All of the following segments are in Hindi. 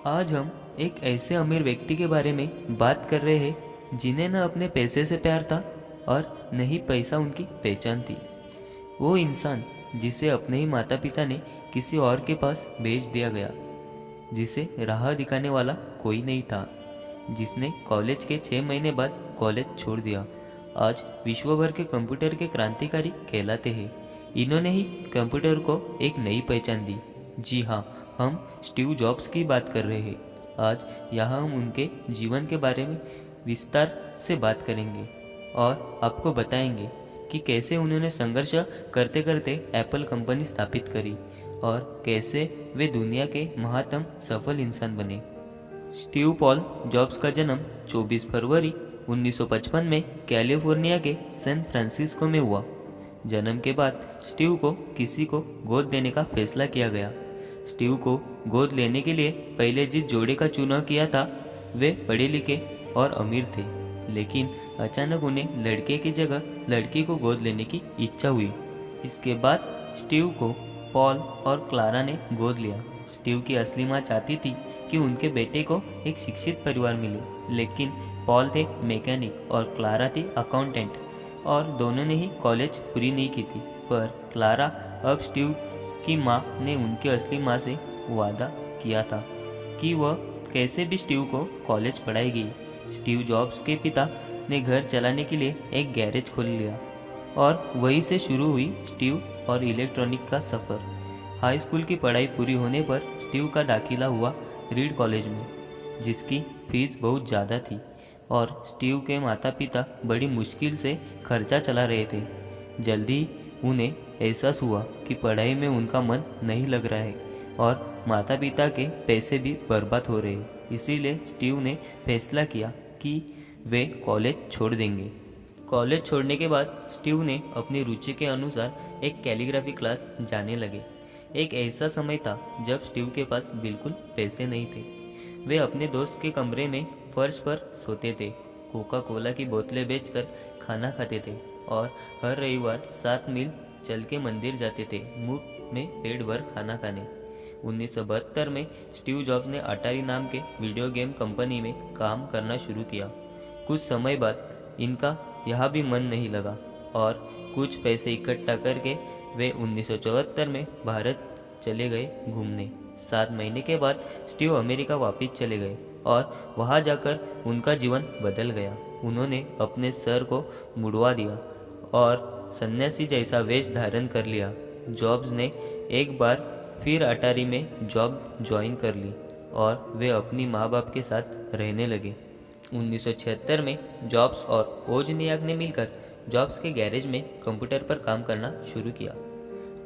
आज हम एक ऐसे अमीर व्यक्ति के बारे में बात कर रहे हैं जिन्हें न अपने पैसे से प्यार था और न ही पैसा उनकी पहचान थी। वो इंसान जिसे अपने ही माता पिता ने किसी और के पास भेज दिया गया, जिसे राह दिखाने वाला कोई नहीं था, जिसने कॉलेज के 6 महीने बाद कॉलेज छोड़ दिया, आज विश्व भर के कंप्यूटर के क्रांतिकारी कहलाते हैं। इन्होंने ही कंप्यूटर को एक नई पहचान दी। जी हाँ, हम स्टीव जॉब्स की बात कर रहे हैं। आज यहाँ हम उनके जीवन के बारे में विस्तार से बात करेंगे और आपको बताएंगे कि कैसे उन्होंने संघर्ष करते करते एप्पल कंपनी स्थापित करी और कैसे वे दुनिया के महानतम सफल इंसान बने। स्टीव पॉल जॉब्स का जन्म 24 फरवरी 1955 में कैलिफोर्निया के सैन फ्रांसिस्को में हुआ। जन्म के बाद स्टीव को किसी को गोद देने का फैसला किया गया। स्टीव को गोद लेने के लिए पहले जिस जोड़े का चुनाव किया था वे पढ़े लिखे और अमीर थे, लेकिन अचानक उन्हें लड़के की जगह लड़की को गोद लेने की इच्छा हुई। इसके बाद स्टीव को पॉल और क्लारा ने गोद लिया। स्टीव की असली माँ चाहती थी कि उनके बेटे को एक शिक्षित परिवार मिले, लेकिन पॉल थे मैकेनिक और क्लारा थी अकाउंटेंट और दोनों ने ही कॉलेज पूरी नहीं की थी। पर क्लारा अब स्टीव की माँ ने उनकी असली माँ से वादा किया था कि वह कैसे भी स्टीव को कॉलेज पढ़ाएगी। स्टीव जॉब्स के पिता ने घर चलाने के लिए एक गैरेज खोल लिया और वहीं से शुरू हुई स्टीव और इलेक्ट्रॉनिक का सफ़र। हाई स्कूल की पढ़ाई पूरी होने पर स्टीव का दाखिला हुआ रीड कॉलेज में, जिसकी फीस बहुत ज़्यादा थी और स्टीव के माता पिता बड़ी मुश्किल से खर्चा चला रहे थे। जल्दी उन्हें एहसास हुआ कि पढ़ाई में उनका मन नहीं लग रहा है और माता पिता के पैसे भी बर्बाद हो रहे हैं। इसीलिए स्टीव ने फैसला किया कि वे कॉलेज छोड़ देंगे। कॉलेज छोड़ने के बाद स्टीव ने अपनी रुचि के अनुसार एक कैलीग्राफी क्लास जाने लगे। एक ऐसा समय था जब स्टीव के पास बिल्कुल पैसे नहीं थे। वे अपने दोस्त के कमरे में फर्श पर सोते थे, कोका कोला की बोतलें बेचकर खाना खाते थे और हर रविवार 7 मील चल के मंदिर जाते थे, मुफ्त में पेट भर खाना खाने। 1972 में स्टीव जॉब्स ने अटारी नाम के वीडियो गेम कंपनी में काम करना शुरू किया। कुछ समय बाद इनका यहाँ भी मन नहीं लगा और कुछ पैसे इकट्ठा करके वे 1974 में भारत चले गए घूमने। 7 महीने के बाद स्टीव अमेरिका वापस चले गए और वहाँ जाकर उनका जीवन बदल गया। उन्होंने अपने सर को मुड़वा दिया और सन्यासी जैसा वेश धारण कर लिया। जॉब्स ने एक बार फिर अटारी में जॉब ज्वाइन कर ली और वे अपनी माँ बाप के साथ रहने लगे। 1976 में जॉब्स और वोजनियाक ने मिलकर जॉब्स के गैरेज में कंप्यूटर पर काम करना शुरू किया।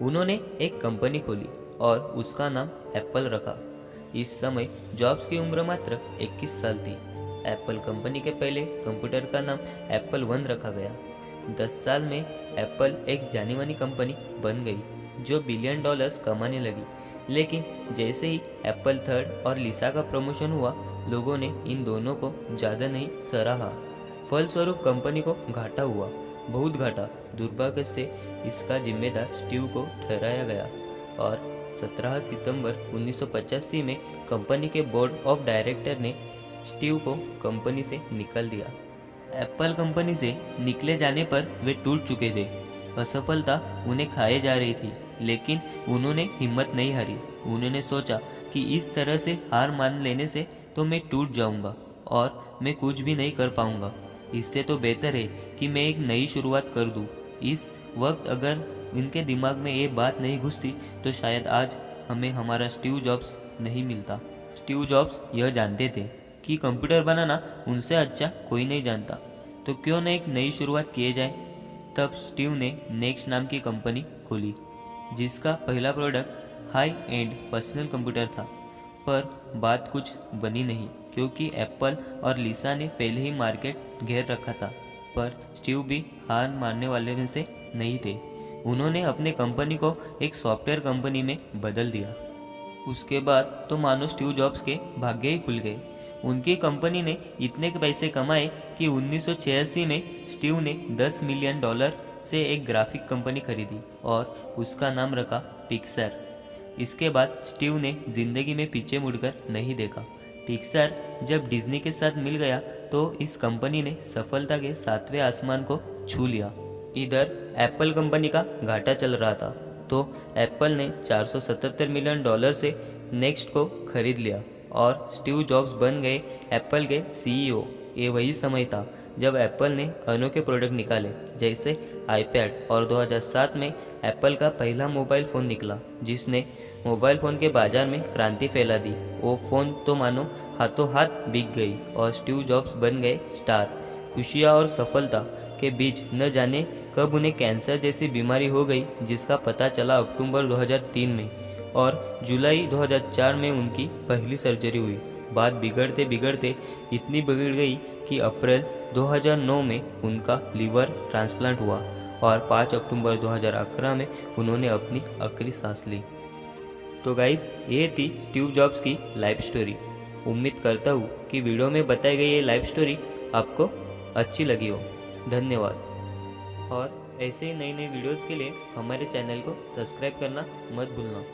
उन्होंने एक कंपनी खोली और उसका नाम एप्पल रखा। इस समय जॉब्स की उम्र मात्र 21 साल थी। एप्पल कंपनी के पहले कंप्यूटर का नाम एप्पल वन रखा गया। 10 साल में एप्पल एक जानी मानी कंपनी बन गई जो $1 बिलियन कमाने लगी। लेकिन जैसे ही एप्पल थर्ड और लिसा का प्रमोशन हुआ, लोगों ने इन दोनों को ज़्यादा नहीं सराहा। फलस्वरूप कंपनी को घाटा हुआ, बहुत घाटा। दुर्भाग्य से इसका जिम्मेदार स्टीव को ठहराया गया और 17 सितंबर 1985 में कंपनी के बोर्ड ऑफ डायरेक्टर ने स्टीव को कंपनी से निकाल दिया। एप्पल कंपनी से निकले जाने पर वे टूट चुके थे। असफलता उन्हें खाए जा रही थी, लेकिन उन्होंने हिम्मत नहीं हारी। उन्होंने सोचा कि इस तरह से हार मान लेने से तो मैं टूट जाऊंगा और मैं कुछ भी नहीं कर पाऊंगा। इससे तो बेहतर है कि मैं एक नई शुरुआत कर दूं। इस वक्त अगर इनके दिमाग में ये बात नहीं घुसती तो शायद आज हमें हमारा स्टीव जॉब्स नहीं मिलता। स्टीव जॉब्स यह जानते थे कि कंप्यूटर बनाना उनसे अच्छा कोई नहीं जानता, तो क्यों न एक नई शुरुआत किए जाए। तब स्टीव ने नेक्स्ट नाम की कंपनी खोली, जिसका पहला product high and personal computer था। पर बात कुछ बनी नहीं, क्योंकि एप्पल और लिसा ने पहले ही मार्केट घेर रखा था। पर स्टीव भी हार मारने वाले में से नहीं थे। उन्होंने अपने कंपनी को एक सॉफ्टवेयर कंपनी में बदल दिया। उसके बाद तो मानो स्टीव जॉब्स के भाग्य ही खुल गए। उनकी कंपनी ने इतने पैसे कमाए कि 1986 में स्टीव ने $10 मिलियन से एक ग्राफिक कंपनी खरीदी और उसका नाम रखा पिक्सर। इसके बाद स्टीव ने जिंदगी में पीछे मुड़कर नहीं देखा। पिक्सार जब डिज्नी के साथ मिल गया तो इस कंपनी ने सफलता के 7वें आसमान को छू लिया। इधर एप्पल कंपनी का घाटा चल रहा था तो एप्पल ने $477 मिलियन से नेक्स्ट को खरीद लिया और स्टीव जॉब्स बन गए एप्पल के सीईओ। ये वही समय था जब एप्पल ने अनोखे प्रोडक्ट निकाले जैसे आईपैड और 2007 में एप्पल का पहला मोबाइल फ़ोन निकला जिसने मोबाइल फ़ोन के बाजार में क्रांति फैला दी। वो फ़ोन तो मानो हाथों हाथ बिक गई और स्टीव जॉब्स बन गए स्टार। खुशियाँ और सफलता के बीच न जाने कब उन्हें कैंसर जैसी बीमारी हो गई जिसका पता चला अक्टूबर 2003 में और जुलाई 2004 में उनकी पहली सर्जरी हुई। बात बिगड़ते बिगड़ते इतनी बिगड़ गई कि अप्रैल 2009 में उनका लीवर ट्रांसप्लांट हुआ और 5 अक्टूबर 2011 में उन्होंने अपनी आखिरी सांस ली। तो गाइज, ये थी स्टीव जॉब्स की लाइफ स्टोरी। उम्मीद करता हूँ कि वीडियो में बताई गई ये लाइफ स्टोरी आपको अच्छी लगी हो। धन्यवाद। और ऐसे ही नई नई वीडियोज़ के लिए हमारे चैनल को सब्सक्राइब करना मत भूलना।